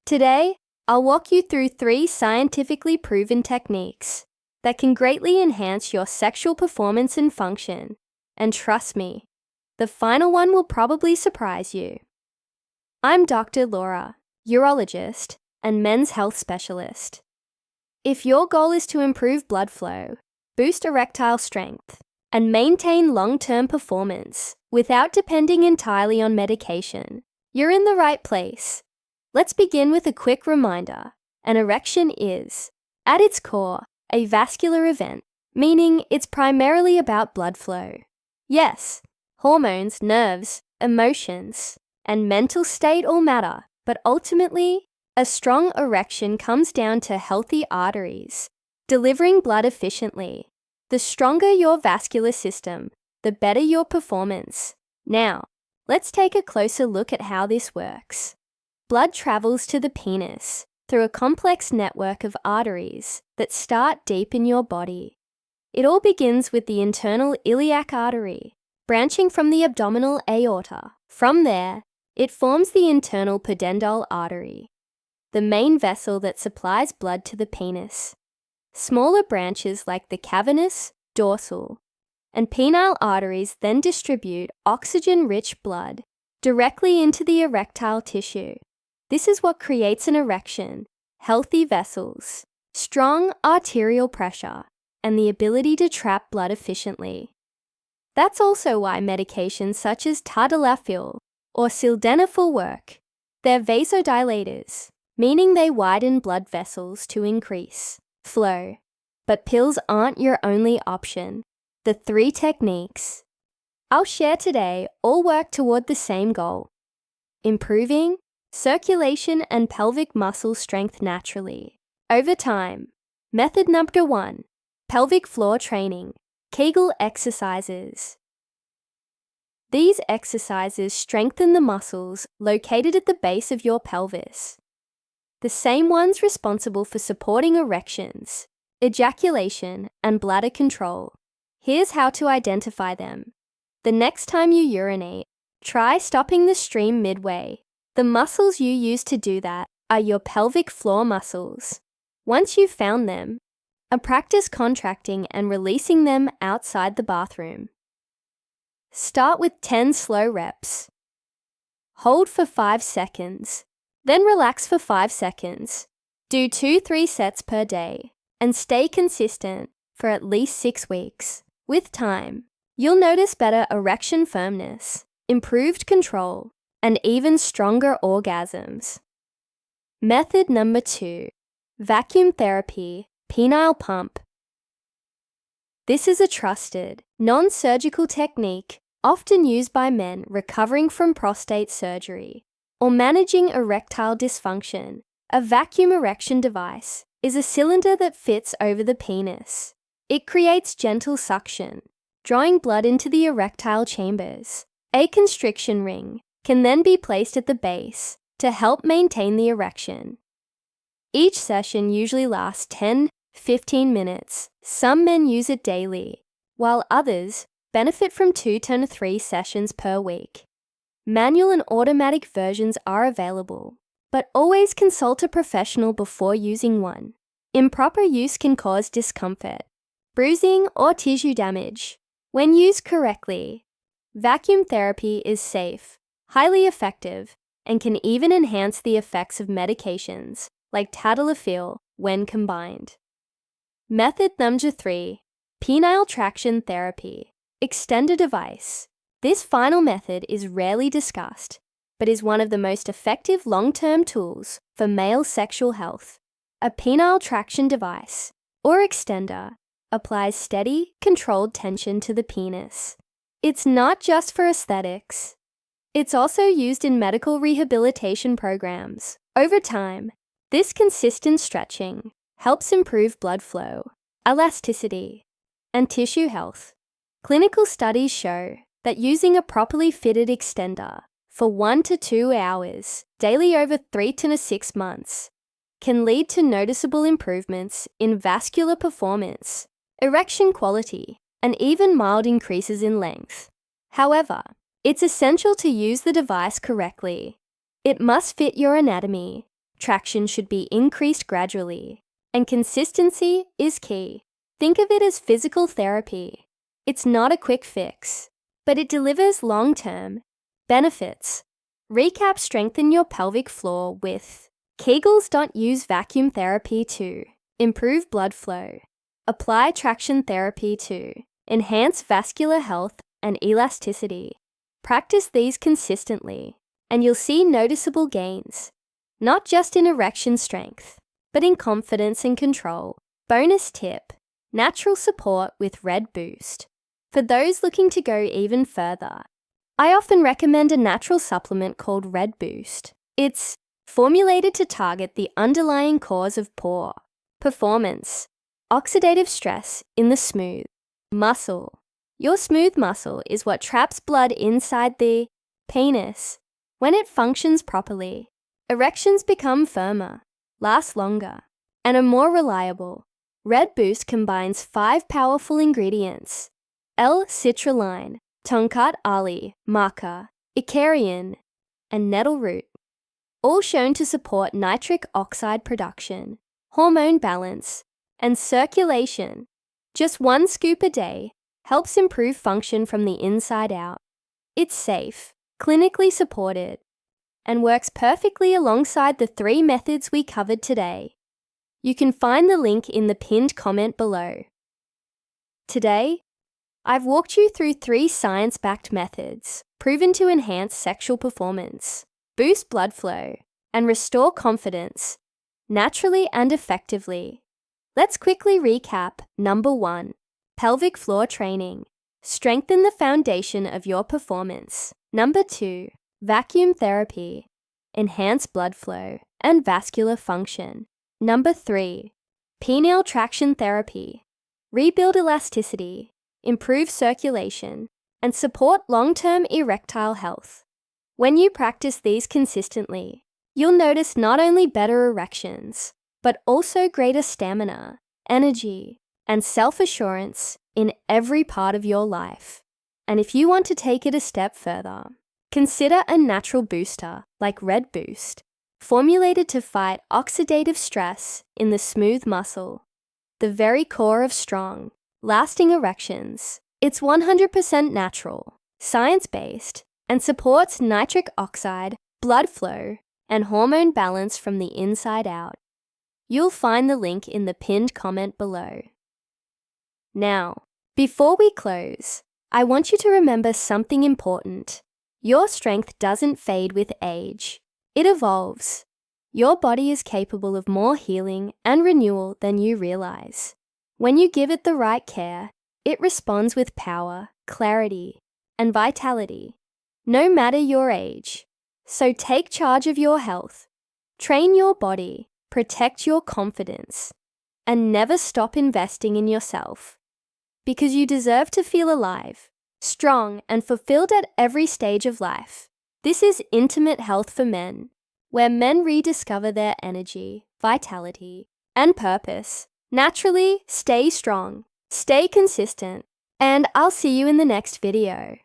Today, I'll walk you through 3 scientifically proven techniques that can greatly enhance your sexual performance and function. And trust me, the final one will probably surprise you. I'm Dr. Laura, urologist and men's health specialist. If your goal is to improve blood flow, boost erectile strength, and maintain long-term performance without depending entirely on medication, you're in the right place. Let's begin with a quick reminder. An erection is, at its core, a vascular event, meaning it's primarily about blood flow. Yes, hormones, nerves, emotions, and mental state all matter, but ultimately, a strong erection comes down to healthy arteries, delivering blood efficiently. The stronger your vascular system, the better your performance. Now, let's take a closer look at how this works. Blood travels to the penis through a complex network of arteries that start deep in your body. It all begins with the internal iliac artery, branching from the abdominal aorta. From there, it forms the internal pudendal artery, the main vessel that supplies blood to the penis. Smaller branches like the cavernous, dorsal, and penile arteries then distribute oxygen-rich blood directly into the erectile tissue. This is what creates an erection: healthy vessels, strong arterial pressure, and the ability to trap blood efficiently. That's also why medications such as tadalafil or sildenafil work. They're vasodilators, meaning they widen blood vessels to increase flow. But pills aren't your only option. The 3 techniques I'll share today all work toward the same goal: improving circulation and pelvic muscle strength naturally over time. Method number 1: pelvic floor training, Kegel exercises. These exercises strengthen the muscles located at the base of your pelvis, the same ones responsible for supporting erections, ejaculation, and bladder control. Here's how to identify them. The next time you urinate, try stopping the stream midway. The muscles you use to do that are your pelvic floor muscles. Once you've found them, practice contracting and releasing them outside the bathroom. Start with 10 slow reps. Hold for 5 seconds. Then relax for 5 seconds. Do 2-3 sets per day and stay consistent for at least 6 weeks. With time, you'll notice better erection firmness, improved control, and even stronger orgasms. Method number 2: vacuum therapy, penile pump. This is a trusted, non-surgical technique often used by men recovering from prostate surgery or managing erectile dysfunction. A vacuum erection device is a cylinder that fits over the penis. It creates gentle suction, drawing blood into the erectile chambers. A constriction ring can then be placed at the base to help maintain the erection. Each session usually lasts 10-15 minutes. Some men use it daily, while others benefit from 2 to 3 sessions per week. Manual and automatic versions are available, but always consult a professional before using one. Improper use can cause discomfort, bruising, or tissue damage. When used correctly, vacuum therapy is safe, highly effective, and can even enhance the effects of medications like tadalafil when combined. Method number 3: penile traction therapy, extender device. This final method is rarely discussed, but is one of the most effective long-term tools for male sexual health. A penile traction device, or extender, applies steady, controlled tension to the penis. It's not just for aesthetics. It's also used in medical rehabilitation programs. Over time, this consistent stretching helps improve blood flow, elasticity, and tissue health. Clinical studies show that using a properly fitted extender for 1 to 2 hours daily over 3 to 6 months can lead to noticeable improvements in vascular performance, erection quality, and even mild increases in length. However, it's essential to use the device correctly. It must fit your anatomy, traction should be increased gradually, and consistency is key. Think of it as physical therapy. It's not a quick fix, but it delivers long-term benefits. Recap: strengthen your pelvic floor with Kegels. Don't use vacuum therapy to improve blood flow. Apply traction therapy to enhance vascular health and elasticity. Practice these consistently, and you'll see noticeable gains, not just in erection strength, but in confidence and control. Bonus tip: natural support with Red Boost. For those looking to go even further, I often recommend a natural supplement called Red Boost. It's formulated to target the underlying cause of poor performance, oxidative stress in the smooth muscle. Your smooth muscle is what traps blood inside the penis. When it functions properly, erections become firmer, last longer, and are more reliable. Red Boost combines 5 powerful ingredients: L-citrulline, tonkat ali, maca, icarian, and nettle root, all shown to support nitric oxide production, hormone balance, and circulation. Just 1 scoop a day helps improve function from the inside out. It's safe, clinically supported, and works perfectly alongside the 3 methods we covered today. You can find the link in the pinned comment below. Today, I've walked you through 3 science-backed methods proven to enhance sexual performance, boost blood flow, and restore confidence naturally and effectively. Let's quickly recap. Number 1, pelvic floor training. Strengthen the foundation of your performance. Number 2, vacuum therapy. Enhance blood flow and vascular function. Number 3, penile traction therapy. Rebuild elasticity, improve circulation, and support long-term erectile health. When you practice these consistently, you'll notice not only better erections, but also greater stamina, energy, and self-assurance in every part of your life. And if you want to take it a step further, consider a natural booster like Red Boost, formulated to fight oxidative stress in the smooth muscle, the very core of strong, lasting erections. It's 100% natural, science-based, and supports nitric oxide, blood flow, and hormone balance from the inside out. You'll find the link in the pinned comment below. Now, before we close, I want you to remember something important. Your strength doesn't fade with age. It evolves. Your body is capable of more healing and renewal than you realize. When you give it the right care, it responds with power, clarity, and vitality, no matter your age. So take charge of your health, train your body, protect your confidence, and never stop investing in yourself. Because you deserve to feel alive, strong, and fulfilled at every stage of life. This is Intimate Health for Men, where men rediscover their energy, vitality, and purpose. Naturally, stay strong, stay consistent, and I'll see you in the next video.